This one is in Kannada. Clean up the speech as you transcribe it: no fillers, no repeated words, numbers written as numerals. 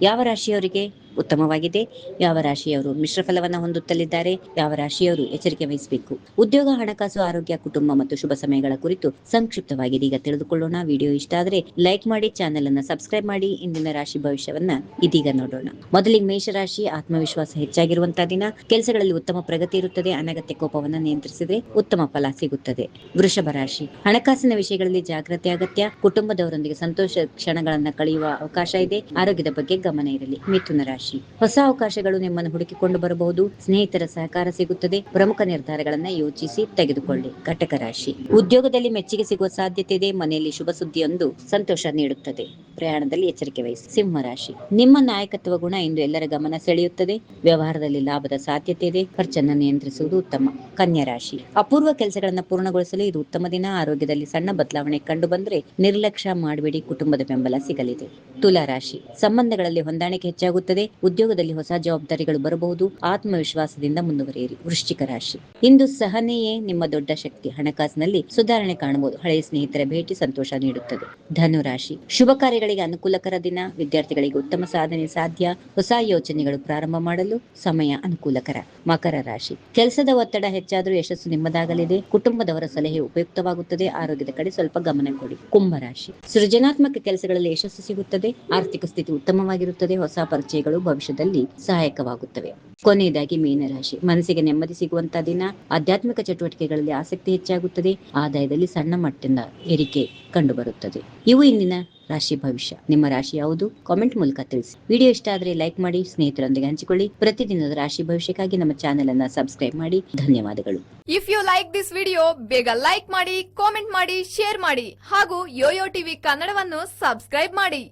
ಯಾವ ರಾಶಿಯವರಿಗೆ ಉತ್ತಮವಾಗಿದೆ, ಯಾವ ರಾಶಿಯವರು ಮಿಶ್ರ ಫಲವನ್ನ ಹೊಂದುತ್ತಲಿದ್ದಾರೆ, ಯಾವ ರಾಶಿಯವರು ಎಚ್ಚರಿಕೆ ವಹಿಸಬೇಕು. ಉದ್ಯೋಗ, ಹಣಕಾಸು, ಆರೋಗ್ಯ, ಕುಟುಂಬ ಮತ್ತು ಶುಭ ಸಮಯಗಳ ಕುರಿತು ಸಂಕ್ಷಿಪ್ತವಾಗಿ ಈಗ ತಿಳಿದುಕೊಳ್ಳೋಣ. ವಿಡಿಯೋ ಇಷ್ಟ ಆದರೆ ಲೈಕ್ ಮಾಡಿ, ಚಾನೆಲ್ ಅನ್ನು ಸಬ್ಸ್ಕ್ರೈಬ್ ಮಾಡಿ. ಇಂದಿನ ರಾಶಿ ಭವಿಷ್ಯವನ್ನ ಇದೀಗ ನೋಡೋಣ. ಮೊದಲಿಗೆ ಮೇಷರಾಶಿ. ಆತ್ಮವಿಶ್ವಾಸ ಹೆಚ್ಚಾಗಿರುವಂತಹ ದಿನ. ಕೆಲಸಗಳಲ್ಲಿ ಉತ್ತಮ ಪ್ರಗತಿ ಇರುತ್ತದೆ. ಅನಗತ್ಯ ಕೋಪವನ್ನ ನಿಯಂತ್ರಿಸಿದ್ರೆ ಉತ್ತಮ ಫಲ ಸಿಗುತ್ತದೆ. ವೃಷಭ ರಾಶಿ. ಹಣಕಾಸಿನ ವಿಷಯಗಳಲ್ಲಿ ಜಾಗ್ರತೆ ಅಗತ್ಯ. ಕುಟುಂಬದವರೊಂದಿಗೆ ಸಂತೋಷ ಕ್ಷಣಗಳನ್ನ ಕಳೆಯುವ ಅವಕಾಶ ಇದೆ. ಆರೋಗ್ಯದ ಬಗ್ಗೆ ಗಮನ ಇರಲಿ. ಮಿಥುನ ರಾಶಿ. ಹೊಸ ಅವಕಾಶಗಳು ನಿಮ್ಮನ್ನು ಹುಡುಕಿಕೊಂಡು ಬರಬಹುದು. ಸ್ನೇಹಿತರ ಸಹಕಾರ ಸಿಗುತ್ತದೆ. ಪ್ರಮುಖ ನಿರ್ಧಾರಗಳನ್ನ ಯೋಚಿಸಿ ತೆಗೆದುಕೊಳ್ಳಿ. ಕಟಕ ರಾಶಿ. ಉದ್ಯೋಗದಲ್ಲಿ ಮೆಚ್ಚುಗೆ ಸಿಗುವ ಸಾಧ್ಯತೆ ಇದೆ. ಮನೆಯಲ್ಲಿ ಶುಭ ಸುದ್ದಿಯೊಂದು ಸಂತೋಷ ನೀಡುತ್ತದೆ. ಪ್ರಯಾಣದಲ್ಲಿ ಎಚ್ಚರಿಕೆ ವಹಿಸಿ. ಸಿಂಹ ರಾಶಿ. ನಿಮ್ಮ ನಾಯಕತ್ವ ಗುಣ ಇಂದು ಎಲ್ಲರ ಗಮನ ಸೆಳೆಯುತ್ತದೆ. ವ್ಯವಹಾರದಲ್ಲಿ ಲಾಭದ ಸಾಧ್ಯತೆ ಇದೆ. ಖರ್ಚನ್ನು ನಿಯಂತ್ರಿಸುವುದು ಉತ್ತಮ. ಕನ್ಯಾ ರಾಶಿ. ಅಪೂರ್ವ ಕೆಲಸಗಳನ್ನು ಪೂರ್ಣಗೊಳಿಸಲು ಇದು ಉತ್ತಮ ದಿನ. ಆರೋಗ್ಯದಲ್ಲಿ ಸಣ್ಣ ಬದಲಾವಣೆ ಕಂಡು ಬಂದ್ರೆ ನಿರ್ಲಕ್ಷ್ಯ ಮಾಡಬೇಡಿ. ಕುಟುಂಬದ ಬೆಂಬಲ ಸಿಗಲಿದೆ. ತುಲಾ ರಾಶಿ. ಸಂಬಂಧಗಳಲ್ಲಿ ಹೊಂದಾಣಿಕೆ ಹೆಚ್ಚಾಗುತ್ತದೆ. ಉದ್ಯೋಗದಲ್ಲಿ ಹೊಸ ಜವಾಬ್ದಾರಿಗಳು ಬರಬಹುದು. ಆತ್ಮವಿಶ್ವಾಸದಿಂದ ಮುಂದುವರಿಯಿರಿ. ವೃಶ್ಚಿಕ ರಾಶಿ. ಇಂದು ಸಹನೆಯೇ ನಿಮ್ಮ ದೊಡ್ಡ ಶಕ್ತಿ. ಹಣಕಾಸಿನಲ್ಲಿ ಸುಧಾರಣೆ ಕಾಣಬಹುದು. ಹಳೆಯ ಸ್ನೇಹಿತರ ಭೇಟಿ ಸಂತೋಷ ನೀಡುತ್ತದೆ. ಧನು ರಾಶಿ. ಶುಭ ಕಾರ್ಯಗಳಿಗೆ ಅನುಕೂಲಕರ ದಿನ. ವಿದ್ಯಾರ್ಥಿಗಳಿಗೆ ಉತ್ತಮ ಸಾಧನೆ ಸಾಧ್ಯ. ಹೊಸ ಯೋಚನೆಗಳು ಪ್ರಾರಂಭ ಮಾಡಲು ಸಮಯ ಅನುಕೂಲಕರ. ಮಕರ ರಾಶಿ. ಕೆಲಸದ ಒತ್ತಡ ಹೆಚ್ಚಾದರೂ ಯಶಸ್ಸು ನಿಮ್ಮದಾಗಲಿದೆ. ಕುಟುಂಬದವರ ಸಲಹೆ ಉಪಯುಕ್ತವಾಗುತ್ತದೆ. ಆರೋಗ್ಯದ ಕಡೆ ಸ್ವಲ್ಪ ಗಮನ ಕೊಡಿ. ಕುಂಭ ರಾಶಿ. ಸೃಜನಾತ್ಮಕ ಕೆಲಸಗಳಲ್ಲಿ ಯಶಸ್ಸು ಸಿಗುತ್ತದೆ. ಆರ್ಥಿಕ ಸ್ಥಿತಿ ಉತ್ತಮವಾಗಿರುತ್ತದೆ. ಹೊಸ ಪರಿಚಯಗಳು ಭವಿಷ್ಯದಲ್ಲಿ ಸಹಾಯಕವಾಗುತ್ತವೆ. ಕೊನೆಯದಾಗಿ ಮೀನರಾಶಿ. ಮನಸ್ಸಿಗೆ ನೆಮ್ಮದಿ ಸಿಗುವಂತಹ ದಿನ. ಆಧ್ಯಾತ್ಮಿಕ ಚಟುವಟಿಕೆಗಳಲ್ಲಿ ಆಸಕ್ತಿ ಹೆಚ್ಚಾಗುತ್ತದೆ. ಆದಾಯದಲ್ಲಿ ಸಣ್ಣ ಮಟ್ಟದ ಏರಿಕೆ ಕಂಡುಬರುತ್ತದೆ. ಇವು ಇಂದಿನ ರಾಶಿ ಭವಿಷ್ಯ. ನಿಮ್ಮ ರಾಶಿ ಯಾವುದು? ಕಾಮೆಂಟ್ ಮೂಲಕ ತಿಳಿಸಿ. ವಿಡಿಯೋ ಇಷ್ಟ ಆದರೆ ಲೈಕ್ ಮಾಡಿ, ಸ್ನೇಹಿತರೊಂದಿಗೆ ಹಂಚಿಕೊಳ್ಳಿ. ಪ್ರತಿದಿನದ ರಾಶಿ ಭವಿಷ್ಯಕ್ಕಾಗಿ ನಮ್ಮ ಚಾನೆಲ್ ಅನ್ನ ಸಬ್ಸ್ಕ್ರೈಬ್ ಮಾಡಿ. ಧನ್ಯವಾದಗಳು. If you like this video, ಬೇಗ ಲೈಕ್ ಮಾಡಿ, ಕಾಮೆಂಟ್ ಮಾಡಿ, ಶೇರ್ ಮಾಡಿ ಹಾಗೂ ಯೋಯೋ ಟಿವಿ ಕನ್ನಡವನ್ನು ಸಬ್ಸ್ಕ್ರೈಬ್ ಮಾಡಿ.